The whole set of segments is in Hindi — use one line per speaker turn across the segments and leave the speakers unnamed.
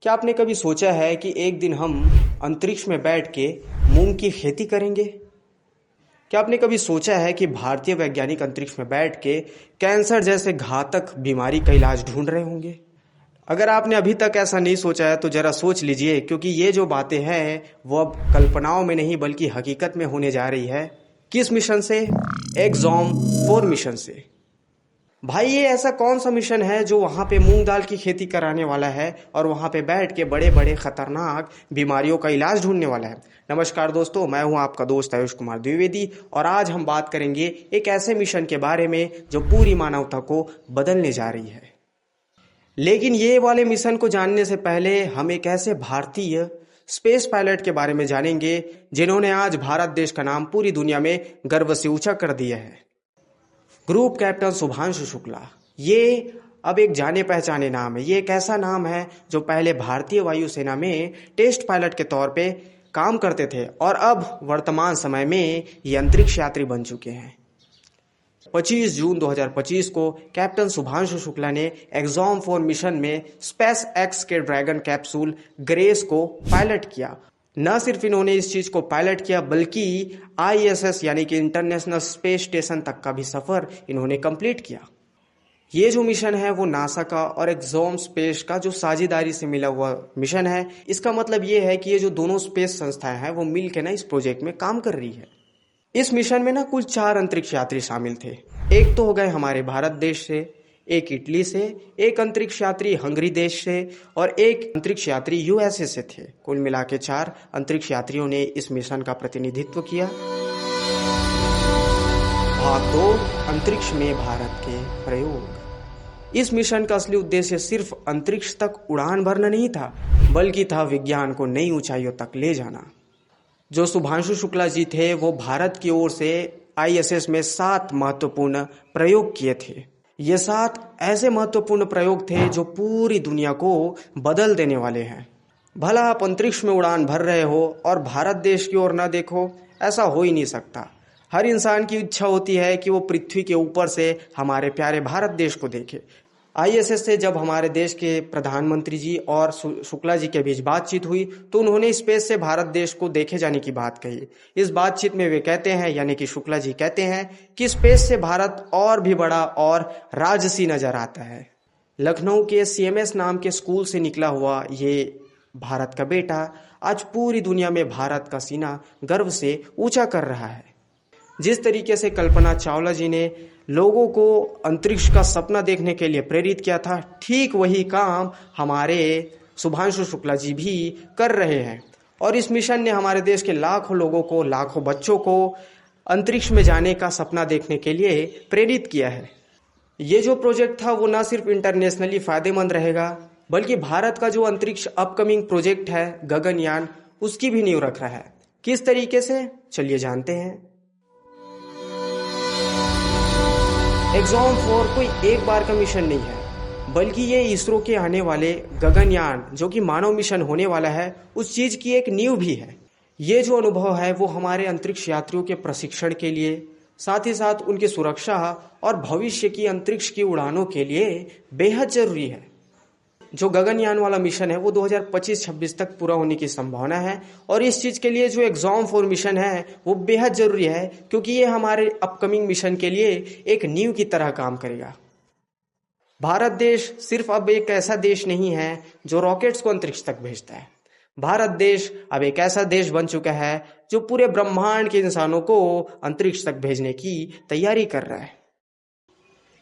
क्या आपने कभी सोचा है कि एक दिन हम अंतरिक्ष में बैठ के मूंग की खेती करेंगे? क्या आपने कभी सोचा है कि भारतीय वैज्ञानिक अंतरिक्ष में बैठ के कैंसर जैसे घातक बीमारी का इलाज ढूंढ रहे होंगे? अगर आपने अभी तक ऐसा नहीं सोचा है तो जरा सोच लीजिए, क्योंकि ये जो बातें हैं वो अब कल्पनाओं में नहीं बल्कि हकीकत में होने जा रही है। किस मिशन से? एक्सॉम 4 मिशन से। भाई, ये ऐसा कौन सा मिशन है जो वहां पे मूंग दाल की खेती कराने वाला है और वहां पे बैठ के बड़े बड़े खतरनाक बीमारियों का इलाज ढूंढने वाला है? नमस्कार दोस्तों, मैं हूं आपका दोस्त आयुष कुमार द्विवेदी और आज हम बात करेंगे एक ऐसे मिशन के बारे में जो पूरी मानवता को बदलने जा रही है। लेकिन ये वाले मिशन को जानने से पहले हम एक ऐसे भारतीय स्पेस पायलट के बारे में जानेंगे जिन्होंने आज भारत देश का नाम पूरी दुनिया में गर्व से ऊंचा कर दिया है। Group captain Shubhanshu Shukla. ये अब एक जाने पहचाने नाम है। ये एक ऐसा नाम है जो पहले भारतीय वायुसेना में टेस्ट पायलट के तौर पे काम करते थे और अब वर्तमान समय में ये अंतरिक्ष यात्री बन चुके हैं। 25 जून 2025 को कैप्टन शुभांशु शुक्ला ने एक्सॉम 4 मिशन में स्पेस एक्स के ड्रैगन कैप्सूल ग्रेस को पायलट किया। न सिर्फ इन्होंने इस चीज को पायलट किया बल्कि ISS यानी कि इंटरनेशनल स्पेस स्टेशन तक का भी सफर इन्होंने कंप्लीट किया। ये जो मिशन है वो नासा का और एक्सॉम स्पेस का जो साझेदारी से मिला हुआ मिशन है। इसका मतलब ये है कि ये जो दोनों स्पेस संस्थाएं हैं वो मिल के ना इस प्रोजेक्ट में काम कर रही है। इस मिशन में ना कुल 4 अंतरिक्ष यात्री शामिल थे। एक तो हो गए हमारे भारत देश से, एक इटली से, एक अंतरिक्ष यात्री हंगरी देश से और एक अंतरिक्ष यात्री USA से थे। कुल मिला के 4 अंतरिक्ष यात्रियों ने इस मिशन का प्रतिनिधित्व किया। भाग 2, अंतरिक्ष में भारत के प्रयोग। इस मिशन का असली उद्देश्य सिर्फ अंतरिक्ष तक उड़ान भरना नहीं था, बल्कि था विज्ञान को नई ऊंचाइयों तक ले जाना। जो शुभांशु शुक्ला जी थे वो भारत की ओर से ISS में 7 महत्वपूर्ण प्रयोग किए थे। ये 7 ऐसे महत्वपूर्ण प्रयोग थे जो पूरी दुनिया को बदल देने वाले हैं। भला आप अंतरिक्ष में उड़ान भर रहे हो और भारत देश की ओर ना देखो, ऐसा हो ही नहीं सकता। हर इंसान की इच्छा होती है कि वो पृथ्वी के ऊपर से हमारे प्यारे भारत देश को देखे। ISS से जब हमारे देश के प्रधानमंत्री जी और शुक्ला जी के बीच बातचीत हुई तो उन्होंने स्पेस से भारत देश को देखे जाने की बात कही। इस बातचीत में वे कहते हैं, यानी कि शुक्ला जी कहते हैं कि स्पेस से भारत और भी बड़ा और राजसी नजर आता है। लखनऊ के CMS नाम के स्कूल से निकला हुआ ये भारत का बेटा आज पूरी दुनिया में भारत का सीना गर्व से ऊंचा कर रहा है। जिस तरीके से कल्पना चावला जी ने लोगों को अंतरिक्ष का सपना देखने के लिए प्रेरित किया था, ठीक वही काम हमारे शुभांशु शुक्ला जी भी कर रहे हैं। और इस मिशन ने हमारे देश के लाखों लोगों को, लाखों बच्चों को अंतरिक्ष में जाने का सपना देखने के लिए प्रेरित किया है। ये जो प्रोजेक्ट था वो न सिर्फ इंटरनेशनली फायदेमंद रहेगा बल्कि भारत का जो अंतरिक्ष अपकमिंग प्रोजेक्ट है गगनयान, उसकी भी नींव रख रहा है। किस तरीके से, चलिए जानते हैं। एक्सॉम 4 कोई एक बार का मिशन नहीं है, बल्कि ये इसरो के आने वाले गगनयान जो कि मानव मिशन होने वाला है उस चीज की एक नींव भी है। ये जो अनुभव है वो हमारे अंतरिक्ष यात्रियों के प्रशिक्षण के लिए, साथ ही साथ उनकी सुरक्षा और भविष्य की अंतरिक्ष की उड़ानों के लिए बेहद जरूरी है। जो गगनयान वाला मिशन है वो 2025-26 तक पूरा होने की संभावना है और इस चीज के लिए जो एक्सॉम 4 मिशन है वो बेहद जरूरी है, क्योंकि ये हमारे अपकमिंग मिशन के लिए एक नींव की तरह काम करेगा। भारत देश सिर्फ अब एक ऐसा देश नहीं है जो रॉकेट्स को अंतरिक्ष तक भेजता है। भारत देश अब एक ऐसा देश बन चुका है जो पूरे ब्रह्मांड के इंसानों को अंतरिक्ष तक भेजने की तैयारी कर रहा है।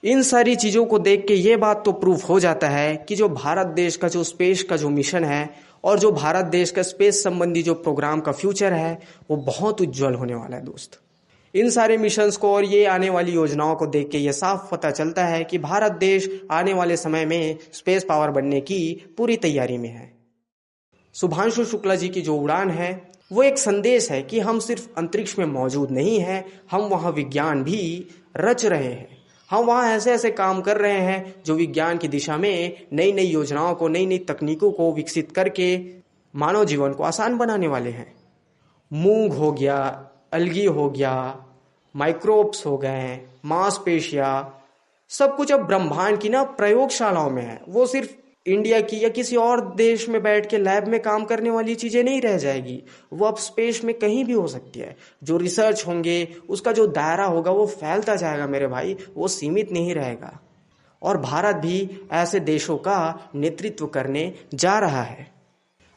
इन सारी चीजों को देख के ये बात तो प्रूफ हो जाता है कि जो भारत देश का जो स्पेस का जो मिशन है और जो भारत देश का स्पेस संबंधी जो प्रोग्राम का फ्यूचर है वो बहुत उज्जवल होने वाला है दोस्त। इन सारे मिशंस को और ये आने वाली योजनाओं को देख के ये साफ पता चलता है कि भारत देश आने वाले समय में स्पेस पावर बनने की पूरी तैयारी में है। शुभांशु शुक्ला जी की जो उड़ान है वो एक संदेश है कि हम सिर्फ अंतरिक्ष में मौजूद नहीं हैं, हम वहां विज्ञान भी रच रहे हैं। हम वहाँ ऐसे ऐसे काम कर रहे हैं जो विज्ञान की दिशा में नई नई योजनाओं को, नई नई तकनीकों को विकसित करके मानव जीवन को आसान बनाने वाले हैं। मूंग हो गया, अलगी हो गया, माइक्रोब्स हो गए, मांसपेशियां, सब कुछ अब ब्रह्मांड की ना प्रयोगशालाओं में है। वो सिर्फ इंडिया की या किसी और देश में बैठ के लैब में काम करने वाली चीज़ें नहीं रह जाएगी। वो अब स्पेस में कहीं भी हो सकती है। जो रिसर्च होंगे उसका जो दायरा होगा वो फैलता जाएगा मेरे भाई, वो सीमित नहीं रहेगा। और भारत भी ऐसे देशों का नेतृत्व करने जा रहा है।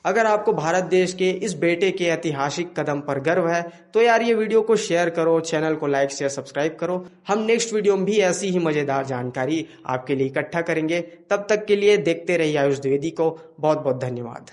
अगर आपको भारत देश के इस बेटे के ऐतिहासिक कदम पर गर्व है तो यार ये वीडियो को शेयर करो, चैनल को लाइक शेयर सब्सक्राइब करो। हम नेक्स्ट वीडियो में भी ऐसी ही मजेदार जानकारी आपके लिए इकट्ठा करेंगे। तब तक के लिए देखते रहिए आयुष द्विवेदी को। बहुत बहुत धन्यवाद।